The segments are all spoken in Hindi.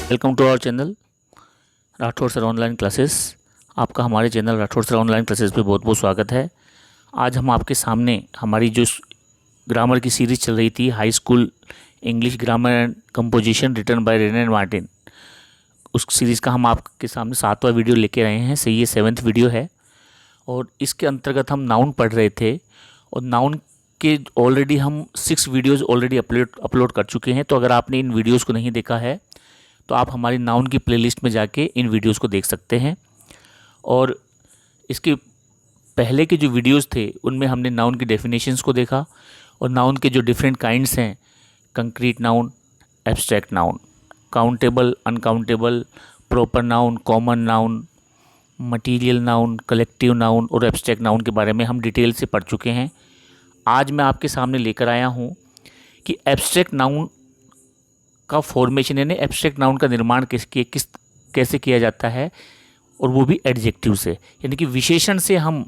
Welcome to our channel Rathore sir online classes. आपका हमारे channel Rathore sir online classes पे बहुत बहुत स्वागत है। आज हम आपके सामने हमारी जो ग्रामर की सीरीज़ चल रही थी, high school English grammar and composition written by Wren and Martin, उस सीरीज़ का हम आपके सामने 7वां वीडियो लेके आए हैं। सही, ये 7th वीडियो है और इसके अंतर्गत हम नाउन पढ़ रहे थे और नाउन के ऑलरेडी हम 6 वीडियोज़ ऑलरेडी अपलोड कर चुके हैं। तो अगर आपने इन वीडियोज़ को नहीं देखा है तो आप हमारी नाउन की प्लेलिस्ट में जाके इन वीडियोस को देख सकते हैं। और इसके पहले के जो वीडियोस थे उनमें हमने नाउन की डेफिनेशंस को देखा और नाउन के जो डिफरेंट काइंड्स हैं, concrete noun, abstract noun, countable, uncountable, proper noun, common noun, material noun, collective noun और एब्स्ट्रैक्ट नाउन के बारे में हम डिटेल से पढ़ चुके हैं। आज मैं आपके सामने लेकर आया हूँ कि एब्स्ट्रैक्ट नाउन का फॉर्मेशन यानी एब्स्ट्रैक्ट नाउन का निर्माण कैसे किया जाता है, और वो भी एडजेक्टिव से, यानी कि विशेषण से हम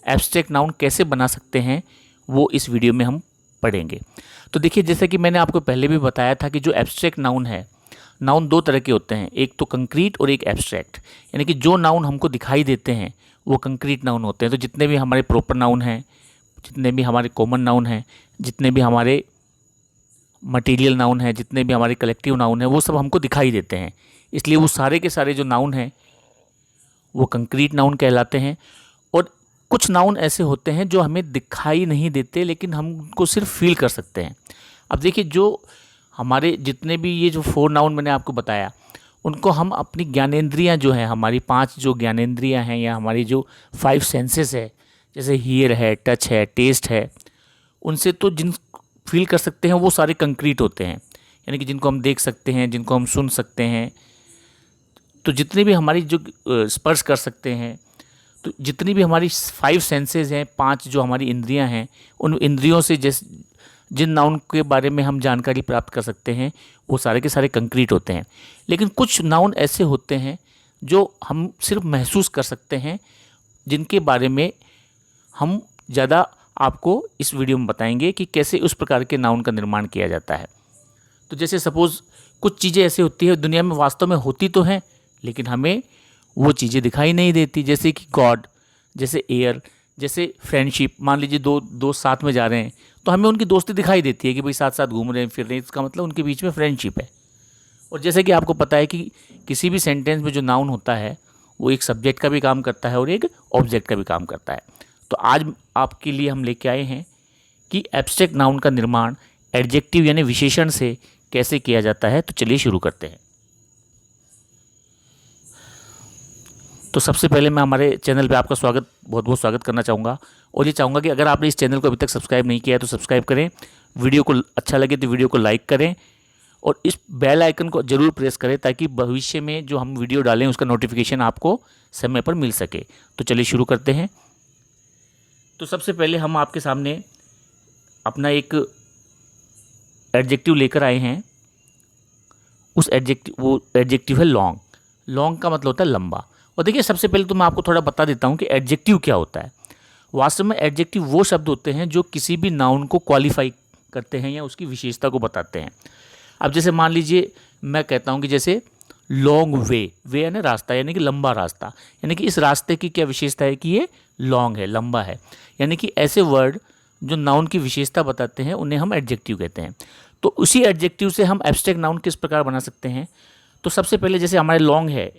एब्स्ट्रैक्ट नाउन कैसे बना सकते हैं, वो इस वीडियो में हम पढ़ेंगे। तो देखिए, जैसे कि मैंने आपको पहले भी बताया था कि जो एब्स्ट्रैक्ट नाउन है, नाउन 2 तरह के होते हैं, एक तो कंक्रीट और एक एब्स्ट्रैक्ट। यानी कि जो नाउन हमको दिखाई देते हैं वो कंक्रीट नाउन होते हैं। तो जितने भी हमारे प्रॉपर नाउन हैं, जितने भी हमारे कॉमन नाउन हैं, जितने भी हमारे मटेरियल नाउन है, जितने भी हमारे कलेक्टिव नाउन है, वो सब हमको दिखाई देते हैं। इसलिए वो सारे के सारे जो नाउन हैं वो कंक्रीट नाउन कहलाते हैं। और कुछ नाउन ऐसे होते हैं जो हमें दिखाई नहीं देते लेकिन हम उनको सिर्फ फील कर सकते हैं। अब देखिए, जो हमारे जितने भी ये जो 4 नाउन मैंने आपको बताया, उनको हम अपनी ज्ञानेंद्रियाँ जो हैं, हमारी 5 जो ज्ञानेंद्रियाँ हैं या हमारी जो 5 सेंसेस है, जैसे हियर है, टच है, टेस्ट है, उनसे तो जिन फील कर सकते हैं वो सारे कंक्रीट होते हैं। यानी कि जिनको हम देख सकते हैं, जिनको हम सुन सकते हैं, तो जितने भी हमारी जो स्पर्श कर सकते हैं, तो जितनी भी हमारी 5 सेंसेस हैं, 5 जो हमारी इंद्रियां हैं, उन इंद्रियों से जिन नाउन के बारे में हम जानकारी प्राप्त कर सकते हैं वो सारे के सारे कंक्रीट होते हैं। लेकिन कुछ नाउन ऐसे होते हैं जो हम सिर्फ महसूस कर सकते हैं, जिनके बारे में हम ज़्यादा आपको इस वीडियो में बताएंगे कि कैसे उस प्रकार के नाउन का निर्माण किया जाता है। तो जैसे सपोज़ कुछ चीज़ें ऐसी होती है दुनिया में, वास्तव में होती तो हैं लेकिन हमें वो चीज़ें दिखाई नहीं देती, जैसे कि गॉड, जैसे एयर, जैसे फ्रेंडशिप। मान लीजिए 2 दोस्त साथ में जा रहे हैं तो हमें उनकी दोस्ती दिखाई देती है कि भाई साथ साथ घूम रहे हैं, फिर रहे हैं, इसका मतलब उनके बीच में फ्रेंडशिप है। और जैसे कि आपको पता है कि किसी भी सेंटेंस में जो नाउन होता है वो एक सब्जेक्ट का भी काम करता है और एक ऑब्जेक्ट का भी काम करता है। तो आज आपके लिए हम लेके आए हैं कि एब्स्ट्रैक्ट नाउन का निर्माण एडजेक्टिव यानी विशेषण से कैसे किया जाता है। तो चलिए शुरू करते हैं। तो सबसे पहले मैं हमारे चैनल पे आपका बहुत बहुत स्वागत करना चाहूँगा और ये चाहूँगा कि अगर आपने इस चैनल को अभी तक सब्सक्राइब नहीं किया है तो सब्सक्राइब करें, वीडियो को अच्छा लगे तो वीडियो को लाइक करें और इस बेल आइकन को ज़रूर प्रेस करें ताकि भविष्य में जो हम वीडियो डालें उसका नोटिफिकेशन आपको समय पर मिल सके। तो चलिए शुरू करते हैं। तो सबसे पहले हम आपके सामने अपना एक एडजेक्टिव लेकर आए हैं। वो एडजेक्टिव है लॉन्ग। लॉन्ग का मतलब होता है लंबा। और देखिए, सबसे पहले तो मैं आपको थोड़ा बता देता हूँ कि एडजेक्टिव क्या होता है। वास्तव में एडजेक्टिव वो शब्द होते हैं जो किसी भी नाउन को क्वालिफाई करते हैं या उसकी विशेषता को बताते हैं। अब जैसे मान लीजिए मैं कहता हूँ कि जैसे लॉन्ग वे यानी रास्ता, यानी कि लंबा रास्ता, यानी कि इस रास्ते की क्या विशेषता है कि ये लॉन्ग है, लंबा है। यानी कि ऐसे वर्ड जो नाउन की विशेषता बताते हैं उन्हें हम एडजेक्टिव कहते हैं। तो उसी एडजेक्टिव से हम एब्स्ट्रैक्ट नाउन किस प्रकार बना सकते हैं। तो सबसे पहले जैसे हमारे लॉन्ग है,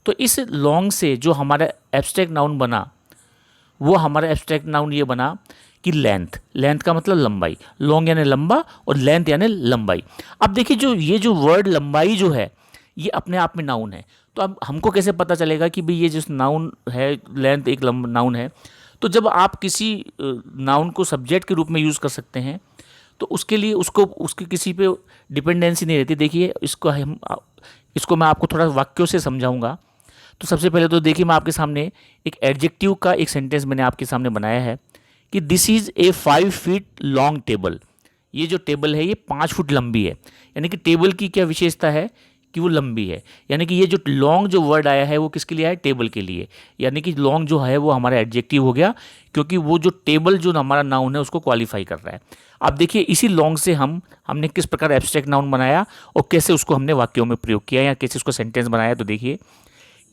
तो इस लॉन्ग से जो हमारा एब्स्ट्रैक्ट नाउन बना, वो हमारा एब्स्ट्रैक्ट नाउन ये बना कि लेंथ का मतलब लंबाई, लॉन्ग यानी लंबा और लेंथ यानी लंबाई। अब देखिए, ये जो वर्ड लंबाई जो है ये अपने आप में नाउन है। तो अब हमको कैसे पता चलेगा कि भाई ये जो नाउन है, लेंथ एक नाउन है। तो जब आप किसी नाउन को सब्जेक्ट के रूप में यूज़ कर सकते हैं तो उसके लिए उसकी किसी पे डिपेंडेंसी नहीं रहती। देखिए, इसको मैं आपको थोड़ा वाक्यों से समझाऊंगा। तो सबसे पहले तो देखिए, मैं आपके सामने एक एडजेक्टिव का एक सेंटेंस मैंने आपके सामने बनाया है कि this is a 5 feet long table. ये जो टेबल है ये 5 फुट लंबी है। यानी कि टेबल की क्या विशेषता है कि वो लंबी है, यानी कि ये जो लॉन्ग जो वर्ड आया है वो किसके लिए आया, टेबल के लिए, यानी कि लॉन्ग जो है वो हमारा एडजेक्टिव हो गया, क्योंकि वो जो टेबल जो हमारा नाउन है उसको क्वालिफाई कर रहा है। अब देखिए इसी लॉन्ग से हमने किस प्रकार एब्स्ट्रैक्ट नाउन बनाया और कैसे उसको हमने वाक्यों में प्रयोग किया या कैसे उसको सेंटेंस बनाया। तो देखिए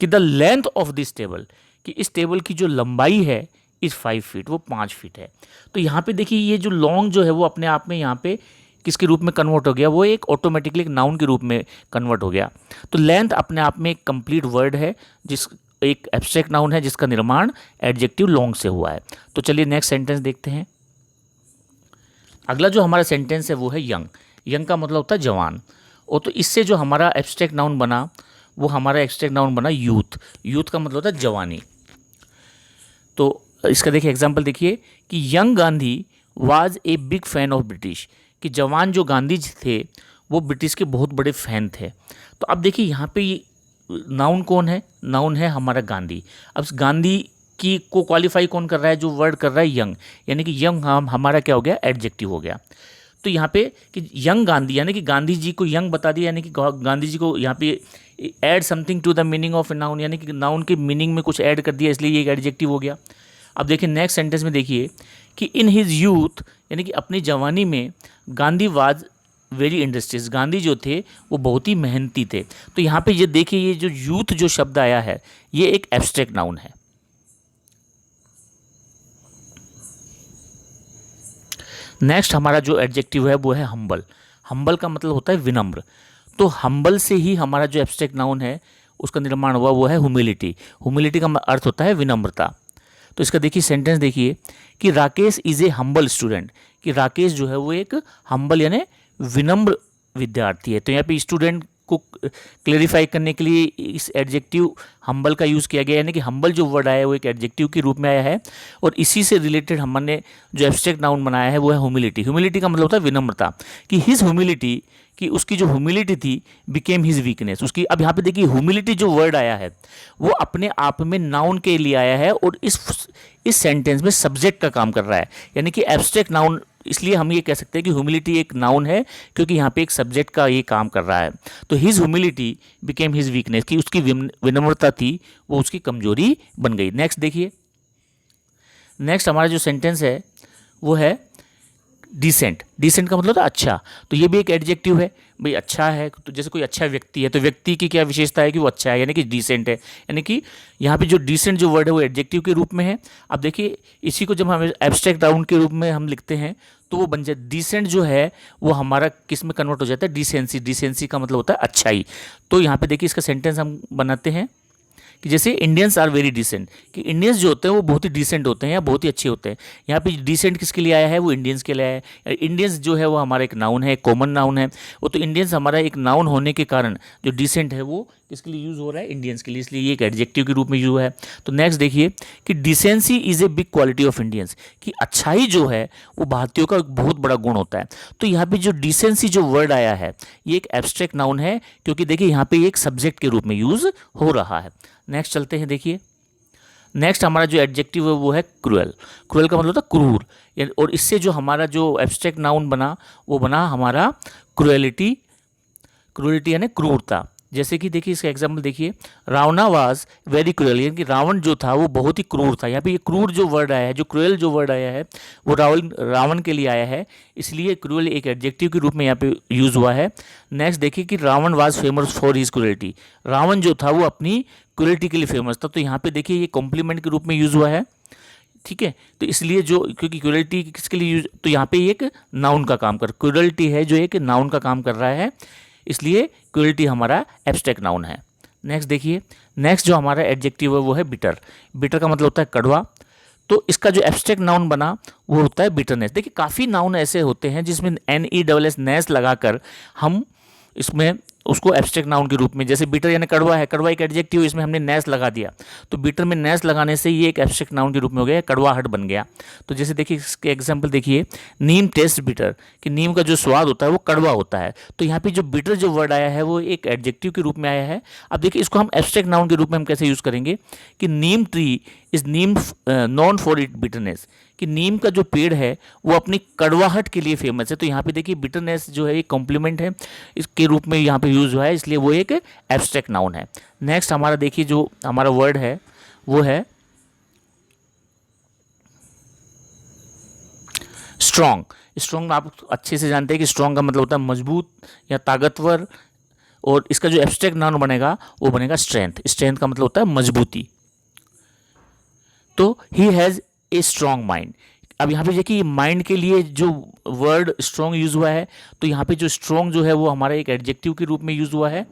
कि the length of this table, कि इस टेबल की जो लंबाई है इस 5 फीट, वो 5 फीट है। तो यहाँ पे देखिए ये जो लॉन्ग जो है वो अपने आप में यहाँ पे किसके रूप में कन्वर्ट हो गया, वो एक ऑटोमेटिकली एक नाउन के रूप में कन्वर्ट हो गया। तो लेंथ अपने आप में एक कंप्लीट वर्ड है, जिस एक एब्स्ट्रैक्ट नाउन है जिसका निर्माण एडजेक्टिव लॉन्ग से हुआ है। तो चलिए नेक्स्ट सेंटेंस देखते हैं। अगला जो हमारा सेंटेंस है वो है यंग। यंग का मतलब होता है जवान। और तो इससे जो हमारा एब्स्ट्रैक्ट नाउन बना वो हमारा एब्स्ट्रैक्ट नाउन बना यूथ। यूथ का मतलब होता है जवानी। तो इसका देखिए एग्जाम्पल देखिए कि young Gandhi was a big fan of British, कि जवान जो गांधी जी थे वो ब्रिटिश के बहुत बड़े फैन थे। तो अब देखिए यहाँ पे नाउन कौन है, नाउन है हमारा गांधी। अब गांधी की को क्वालिफाई कौन कर रहा है, जो वर्ड कर रहा है यंग, यानी कि यंग हमारा क्या हो गया, एडजेक्टिव हो गया। तो यहाँ पे कि यंग गांधी यानी कि गांधी जी को यंग बता दिया, यानी कि गांधी जी को यहाँ पे add something to the meaning of a noun, यानी कि नाउन के मीनिंग में कुछ ऐड कर दिया, इसलिए ये एक एडजेक्टिव हो गया। अब देखिए नेक्स्ट सेंटेंस में देखिए कि इन हिज यूथ, यानी कि अपनी जवानी में Gandhi was very industrious, Gandhi जो थे वो बहुत ही मेहनती थे। तो यहाँ पे ये देखिए ये जो यूथ जो शब्द आया है ये एक एब्स्ट्रैक्ट नाउन है। नेक्स्ट हमारा जो एडजेक्टिव है वो है हम्बल। हम्बल का मतलब होता है विनम्र। तो हम्बल से ही हमारा जो एब्स्ट्रैक्ट नाउन है उसका निर्माण हुआ वो है ह्यूमिलिटी। ह्यूमिलिटी का अर्थ होता है विनम्रता। तो इसका देखिए सेंटेंस देखिए कि Rakesh is a humble student, कि राकेश जो है वो एक हम्बल यानी विनम्र विद्यार्थी है। तो यहाँ पे स्टूडेंट को क्लेरिफाई करने के लिए इस एडजेक्टिव हम्बल का यूज़ किया गया, यानी कि हम्बल जो वर्ड आया है वो एक एडजेक्टिव के रूप में आया है। और इसी से रिलेटेड हमने जो एब्स्ट्रैक्ट नाउन बनाया है वो है ह्यूमिलिटी। ह्यूमिलिटी का मतलब होता है विनम्रता, कि हिज ह्यूमिलिटी, कि उसकी जो ह्यूमिलिटी थी बिकेम हिज वीकनेस उसकी। अब यहाँ पे देखिए ह्यूमिलिटी जो वर्ड आया है वो अपने आप में नाउन के लिए आया है और इस सेंटेंस में सब्जेक्ट का काम कर रहा है, यानी कि एब्स्ट्रैक्ट नाउन। इसलिए हम ये कह सकते हैं कि ह्यूमिलिटी एक नाउन है क्योंकि यहाँ पे एक सब्जेक्ट का ये काम कर रहा है। तो his humility became his weakness, कि उसकी विनम्रता थी वो उसकी कमजोरी बन गई। नेक्स्ट देखिए, नेक्स्ट हमारा जो सेंटेंस है वो है डिसेंट। डिसेंट का मतलब होता है अच्छा। तो ये भी एक एडजेक्टिव है भाई, अच्छा है। तो जैसे कोई अच्छा व्यक्ति है तो व्यक्ति की क्या विशेषता है कि वो अच्छा है, यानी कि डिसेंट है। यानी कि यहाँ पे जो डिसेंट जो वर्ड है वो एडजेक्टिव के रूप में है। अब देखिए इसी को जब हम एब्स्ट्रैक्ट नाउन के रूप में हम लिखते हैं तो वो बन जाए डिसेंट जो है वो हमारा किस में कन्वर्ट हो जाता है, डिसेंसी। डिसेंसी का मतलब होता है अच्छाई। तो यहाँ पे देखिए इसका सेंटेंस हम बनाते हैं कि जैसे इंडियंस आर वेरी डिसेंट, कि इंडियंस जो होते हैं वो बहुत ही डिसेंट होते हैं या बहुत ही अच्छे होते हैं। यहाँ पे डिसेंट किसके लिए आया है, वो इंडियंस के लिए आया है। इंडियंस जो है वो हमारा एक नाउन है, कॉमन नाउन है वो। तो इंडियंस हमारा एक नाउन होने के कारण जो डिसेंट है वो किसके लिए यूज़ हो रहा है, इंडियंस के लिए, इसलिए ये एक एडजेक्टिव के रूप में यूज हुआ है। तो नेक्स्ट देखिए कि decency is a big quality of Indians, कि अच्छाई जो है वो भारतीयों का एक बहुत बड़ा गुण होता है। तो यहाँ पे जो डिसेंसी जो वर्ड आया है ये एक एब्स्ट्रैक्ट नाउन है क्योंकि देखिए यहाँ पे एक सब्जेक्ट के रूप में यूज हो रहा है। नेक्स्ट चलते हैं, देखिए नेक्स्ट हमारा जो एडजेक्टिव है वो है क्रूएल। क्रूएल का मतलब होता है क्रूर, और इससे जो हमारा जो एब्स्ट्रैक्ट नाउन बना वो बना हमारा क्रूएलिटी। क्रूएलिटी यानी क्रूरता। जैसे कि देखिए इसका एग्जाम्पल देखिए, रावणा वाज वेरी क्रूएल, यानी कि रावण जो था वो बहुत ही क्रूर था। यहाँ पे ये क्रूर जो वर्ड आया है, जो क्रूएल जो वर्ड आया है वो रावण के लिए आया है, इसलिए क्रूएल एक एडजेक्टिव के रूप में यहाँ पे यूज़ हुआ है। नेक्स्ट देखिए कि Ravan was famous for his cruelty, Ravan जो था वो अपनी क्रूएलिटी के लिए फेमस था। तो यहाँ पे देखिए ये कॉम्प्लीमेंट के रूप में यूज़ हुआ है, ठीक है। तो इसलिए जो क्योंकि क्रूएलिटी किसके लिए यूज, तो यहाँ पे एक नाउन का काम कर, क्रूएलिटी है जो एक नाउन का काम कर रहा है, इसलिए क्रूएलिटी हमारा एब्स्ट्रैक्ट नाउन है। नेक्स्ट देखिए, नेक्स्ट जो हमारा एडजेक्टिव है वो है बिटर। बिटर का मतलब होता है कड़वा। तो इसका जो एब्स्ट्रैक्ट नाउन बना वो होता है बिटरनेस। देखिए काफ़ी नाउन ऐसे होते हैं जिसमें NESS नेस लगाकर हम इसमें उसको एब्स्ट्रैक्ट नाउन के रूप में, जैसे बिटर यानी कड़वा है, कड़वा एक एडजेक्टिव, इसमें हमने नेस लगा दिया तो बिटर में नेस लगाने से ये एक एब्स्ट्रैक्ट नाउन के रूप में हो गया, कड़वाहट बन गया। तो जैसे देखिए इसके एग्जांपल देखिए, नीम टेस्ट बिटर, कि नीम का जो स्वाद होता है वो कड़वा होता है। तो यहाँ पे जो बिटर जो वर्ड आया है वो एक एडजेक्टिव के रूप में आया है। अब देखिए इसको हम एब्स्ट्रैक्ट नाउन के रूप में हम कैसे यूज़ करेंगे कि neem tree is neem known for it bitterness, कि नीम का जो पेड़ है वो अपनी कड़वाहट के लिए फेमस है। तो यहाँ पे देखिए बिटरनेस जो है एक कॉम्प्लीमेंट है, इसके रूप में यहाँ पे यूज हुआ है, इसलिए वो एक एब्स्ट्रैक्ट नाउन है। नेक्स्ट हमारा देखिए जो हमारा वर्ड है वो है स्ट्रॉन्ग। स्ट्रॉन्ग आप अच्छे से जानते हैं कि स्ट्रॉन्ग का मतलब होता है मजबूत या ताकतवर, और इसका जो एब्स्ट्रैक्ट नाउन बनेगा वो बनेगा स्ट्रेंथ। स्ट्रेंथ का मतलब होता है मजबूती। तो he has a strong mind. अब यहाँ पे देखिए माइंड के लिए जो वर्ड स्ट्रॉन्ग यूज़ हुआ है, तो यहाँ पे जो स्ट्रॉन्ग जो है वो हमारा एक एडजेक्टिव के रूप में यूज़ हुआ है।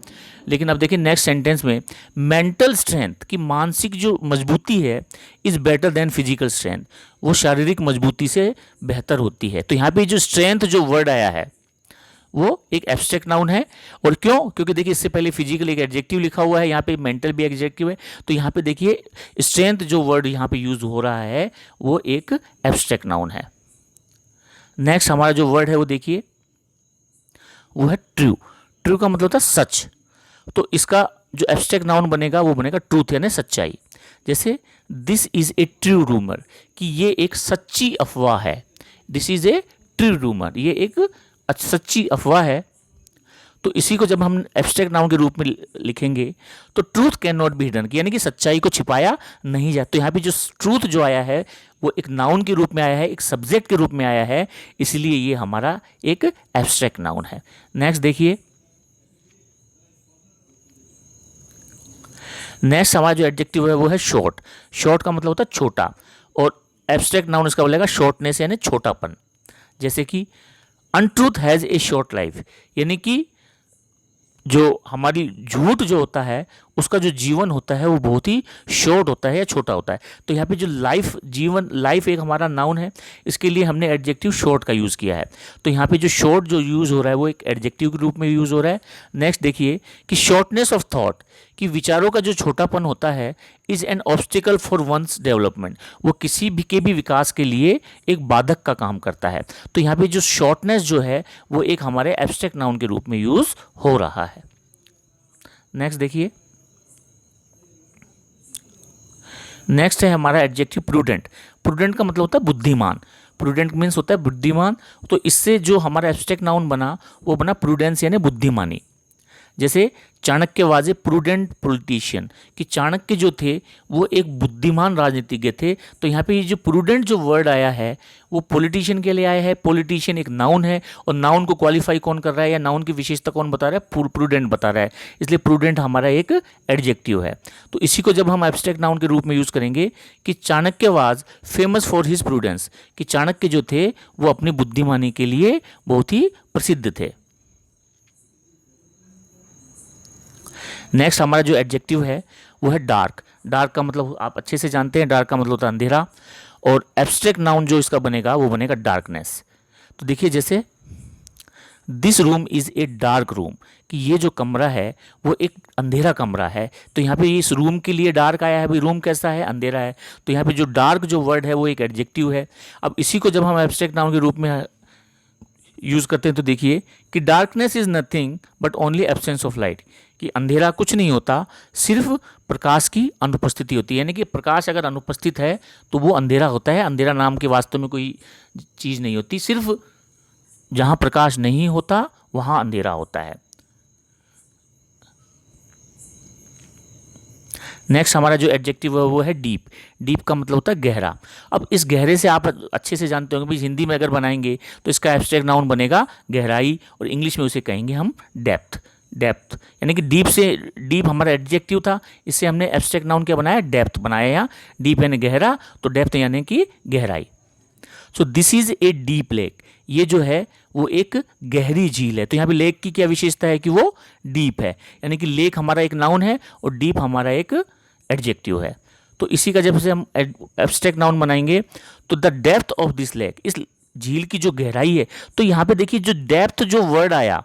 लेकिन अब देखिए नेक्स्ट सेंटेंस में मेंटल स्ट्रेंथ की मानसिक जो मजबूती है is better than physical strength, वो शारीरिक मजबूती से बेहतर होती है। तो यहाँ पे जो स्ट्रेंथ जो वर्ड आया है वो एक एब्स्ट्रैक्ट नाउन है। और क्यों? क्योंकि देखिए इससे पहले फिजिकल एक एडजेक्टिव लिखा हुआ है, यहाँ पे मेंटल भी एडजेक्टिव है। तो यहाँ पे देखिए स्ट्रेंथ जो वर्ड यहाँ पे यूज हो रहा है वो एक एब्स्ट्रैक्ट नाउन है। नेक्स्ट हमारा जो वर्ड है वो देखिए वो है ट्रू। ट्रू का मतलब होता है सच। तो इसका जो एब्स्ट्रैक्ट नाउन बनेगा वो बनेगा ट्रूथ, यानी सच्चाई। जैसे this is a true rumour, कि ये एक सच्ची अफवाह है। This is a true rumour, ये एक सच्ची अफवाह है। तो इसी को जब हम एब्स्ट्रैक्ट नाउन के रूप में लिखेंगे तो truth can not be hidden, यानी कि सच्चाई को छिपाया नहीं जाता। तो यहाँ पे जो ट्रूथ जो आया है वो एक नाउन के रूप में आया है, एक सब्जेक्ट के रूप में आया है, इसलिए ये हमारा एक एब्स्ट्रैक्ट नाउन है। नेक्स्ट देखिए, नेक्स्ट हमारा जो एडजेक्टिव है वो है शॉर्ट। शॉर्ट का मतलब होता है छोटा, और एब्स्ट्रैक्ट नाउन इसका बोलेगा शॉर्टनेस यानी छोटापन। जैसे कि untruth has a short life, यानी कि जो हमारी झूठ जो होता है उसका जो जीवन होता है वो बहुत ही शॉर्ट होता है या छोटा होता है। तो यहाँ पे जो लाइफ, जीवन, लाइफ एक हमारा नाउन है, इसके लिए हमने एडजेक्टिव शॉर्ट का यूज़ किया है। तो यहाँ पे जो शॉर्ट जो यूज़ हो रहा है वो एक एडजेक्टिव के रूप में यूज़ हो रहा है। नेक्स्ट देखिए कि शॉर्टनेस ऑफ थॉट, कि विचारों का जो छोटापन होता है is an obstacle for one's development, वो किसी भी के भी विकास के लिए एक बाधक का काम करता है। तो यहाँ पे जो शॉर्टनेस जो है वो एक हमारे एब्स्ट्रैक्ट नाउन के रूप में यूज़ हो रहा है। नेक्स्ट देखिए, नेक्स्ट है हमारा एडजेक्टिव प्रूडेंट। प्रूडेंट का मतलब होता है बुद्धिमान। प्रूडेंट मीन्स होता है बुद्धिमान। तो इससे जो हमारा एब्स्ट्रैक्ट नाउन बना वो बना प्रूडेंस यानी बुद्धिमानी। जैसे Chanakya was a prudent politician, कि चाणक्य जो थे वो एक बुद्धिमान राजनीतिज्ञ थे। तो यहाँ पे ये जो प्रूडेंट जो वर्ड आया है वो पॉलिटिशियन के लिए आया है। पॉलिटिशियन एक नाउन है, और नाउन को क्वालिफाई कौन कर रहा है या नाउन की विशेषता कौन बता रहा है? प्रूडेंट बता रहा है, इसलिए प्रूडेंट हमारा एक एडजेक्टिव है। तो इसी को जब हम एब्स्ट्रैक्ट नाउन के रूप में यूज़ करेंगे कि Chanakya was famous for his prudence, कि चाणक्य जो थे वो अपनी बुद्धिमानी के लिए बहुत ही प्रसिद्ध थे। नेक्स्ट हमारा जो एडजेक्टिव है वो है डार्क। डार्क का मतलब आप अच्छे से जानते हैं, डार्क का मतलब होता है अंधेरा, और एब्स्ट्रैक्ट नाउन जो इसका बनेगा वो बनेगा डार्कनेस। तो देखिए जैसे this room is a dark room, कि ये जो कमरा है वो एक अंधेरा कमरा है। तो यहाँ पे इस रूम के लिए डार्क आया है, भाई रूम कैसा है? अंधेरा है। तो यहाँ पे जो डार्क जो वर्ड है वो एक एडजेक्टिव है। अब इसी को जब हम एब्स्ट्रैक्ट नाउन के रूप में यूज़ करते हैं तो देखिए कि darkness is nothing but only absence of light, कि अंधेरा कुछ नहीं होता, सिर्फ प्रकाश की अनुपस्थिति होती है। यानी कि प्रकाश अगर अनुपस्थित है तो वो अंधेरा होता है। अंधेरा नाम के वास्तव में कोई चीज़ नहीं होती, सिर्फ जहाँ प्रकाश नहीं होता वहाँ अंधेरा होता है। नेक्स्ट हमारा जो एडजेक्टिव है वो है डीप। डीप का मतलब होता है गहरा। अब इस गहरे से आप अच्छे से जानते होंगे, भाई हिंदी में अगर बनाएंगे तो इसका एब्स्ट्रैक्ट नाउन बनेगा गहराई, और इंग्लिश में उसे कहेंगे हम डेप्थ। डेप्थ यानी कि डीप से, डीप हमारा एडजेक्टिव था, इससे हमने एब्स्ट्रैक्ट नाउन क्या बनाया? डेप्थ बनाया। यहाँ डीप यानी गहरा, तो डेप्थ यानी कि गहराई। So this is a deep lake, ये जो है वो एक गहरी झील है। तो यहाँ पे लेक की क्या विशेषता है कि वो डीप है, यानी कि लेक हमारा एक नाउन है और डीप हमारा एक एडजेक्टिव है। तो इसी का जब से हम एब्स्ट्रैक्ट नाउन बनाएंगे तो the depth of this lake, इस झील की जो गहराई है। तो यहाँ पे देखिए जो डेप्थ जो वर्ड आया,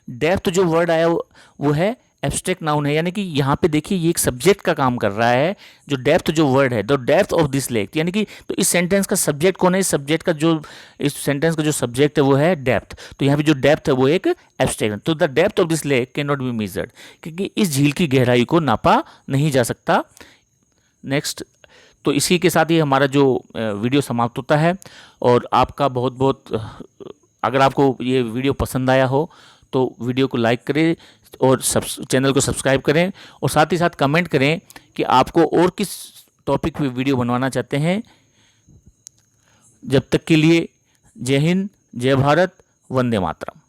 डेप्थ जो वर्ड आया वो है एब्स्ट्रैक्ट नाउन है, यानी कि यहाँ पे देखिए ये एक सब्जेक्ट का काम कर रहा है। जो डेप्थ जो वर्ड है, the depth of this lake, यानी कि तो इस सेंटेंस का सब्जेक्ट कौन है? इस सब्जेक्ट का जो, इस सेंटेंस का जो सब्जेक्ट है वो है डेप्थ। तो यहाँ पे जो डेप्थ है वो एक एब्स्ट्रैक्ट। तो the depth of this lake can not be measured, क्योंकि इस झील की गहराई को नापा नहीं जा सकता। नेक्स्ट, तो इसी के साथ ही हमारा जो वीडियो समाप्त होता है। और आपका बहुत बहुत अगर आपको ये वीडियो पसंद आया हो तो वीडियो को लाइक करें और चैनल को सब्सक्राइब करें, और साथ ही साथ कमेंट करें कि आपको और किस टॉपिक पे वीडियो बनवाना चाहते हैं। जब तक के लिए जय हिंद, जय भारत, वंदे मातरम।